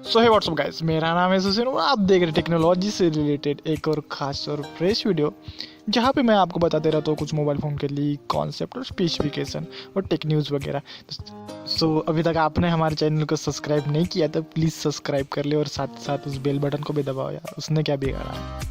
सो हे WhatsApp guys, मेरा नाम है सुशील और आप देख रहे टेक्नोलॉजी से रिलेटेड एक और खास और फ्रेश वीडियो जहाँ पे मैं आपको बताते रहता हूँ कुछ मोबाइल फ़ोन के लीक, कॉन्सेप्ट और स्पेसिफिकेशन और टेक न्यूज़ वगैरह। सो अभी तक आपने हमारे चैनल को सब्सक्राइब नहीं किया तो प्लीज़ सब्सक्राइब कर ले और साथ साथ उस बेल बटन को भी दबाओ यार, उसने क्या बिगाड़ा।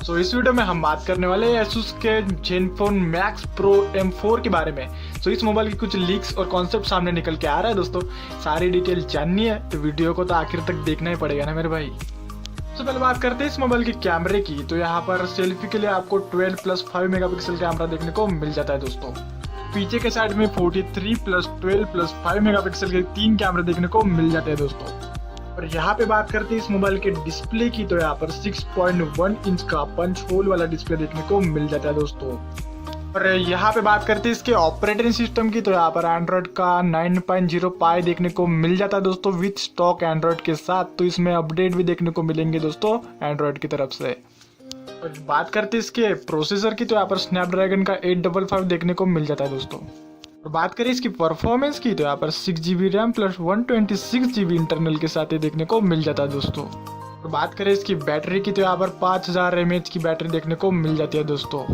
सो इस वीडियो में हम बात करने वाले हैं Asus के Zenfone Max Pro M4 के बारे में। सो इस मोबाइल की कुछ लीक्स और कॉन्सेप्ट सामने निकल के आ रहा है दोस्तों। सारी डिटेल जाननी है तो वीडियो को तो आखिर तक देखना ही पड़ेगा ना मेरे भाई। तो पहले बात करते हैं इस मोबाइल के कैमरे की। तो यहाँ पर सेल्फी के लिए आपको 12+5 मेगापिक्सल कैमरा देखने को मिल जाता है दोस्तों। पीछे के साइड में 43+12+5 मेगापिक्सल के 3 कैमरे देखने को मिल जाते हैं दोस्तों। और यहाँ पे बात करते हैं इस मोबाइल के डिस्प्ले की। तो यहाँ पर 6.1 इंच का पंच होल वाला डिस्प्ले देखने को मिल जाता है दोस्तों। और यहाँ पे बात करते हैं इसके ऑपरेटिंग सिस्टम की। तो यहाँ पर एंड्रॉइड का 9.0 पाई देखने को मिल जाता है दोस्तों विथ स्टॉक एंड्रॉइड के साथ। तो इसमें अपडेट भी देखने को मिलेंगे दोस्तों एंड्रॉइड की तरफ से। और बात करते हैं इसके प्रोसेसर की। तो यहाँ पर स्नैपड्रैगन का 855 देखने को मिल जाता है दोस्तों। और बात करें इसकी परफॉर्मेंस की। तो यहाँ पर 6GB RAM plus 126GB internal के साथ ये देखने को मिल जाता है दोस्तों। और बात करें इसकी बैटरी की। तो यहाँ पर 5000 mAh की बैटरी देखने को मिल जाती है दोस्तों।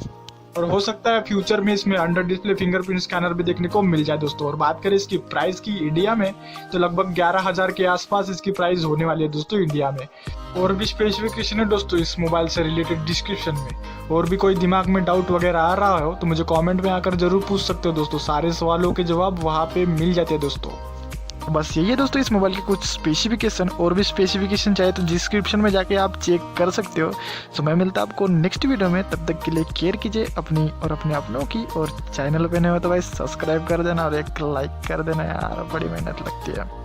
और हो सकता है फ्यूचर में इसमें अंडर डिस्प्ले फिंगरप्रिंट स्कैनर भी देखने को मिल जाए दोस्तों। और बात करें इसकी प्राइस की इंडिया में तो लगभग 11,000 के आसपास इसकी प्राइस होने वाली है दोस्तों इंडिया में। और भी स्पेसिफिकेशन है दोस्तों इस मोबाइल से रिलेटेड डिस्क्रिप्शन में। और भी कोई दिमाग में डाउट वगैरह आ रहा हो तो मुझे कमेंट में आकर जरूर पूछ सकते हो दोस्तों। सारे सवालों के जवाब वहाँ पे मिल जाते हैं दोस्तों। बस यही है दोस्तों इस मोबाइल के कुछ स्पेसिफिकेशन। और भी स्पेसिफिकेशन चाहे तो डिस्क्रिप्शन में जाके आप चेक कर सकते हो। तो मैं मिलता आपको नेक्स्ट वीडियो में, तब तक के लिए केयर कीजिए अपनी और अपने अपनों की। और चैनल पे नए हो तो भाई सब्सक्राइब कर देना और एक लाइक कर देना यार, बड़ी मेहनत लगती है।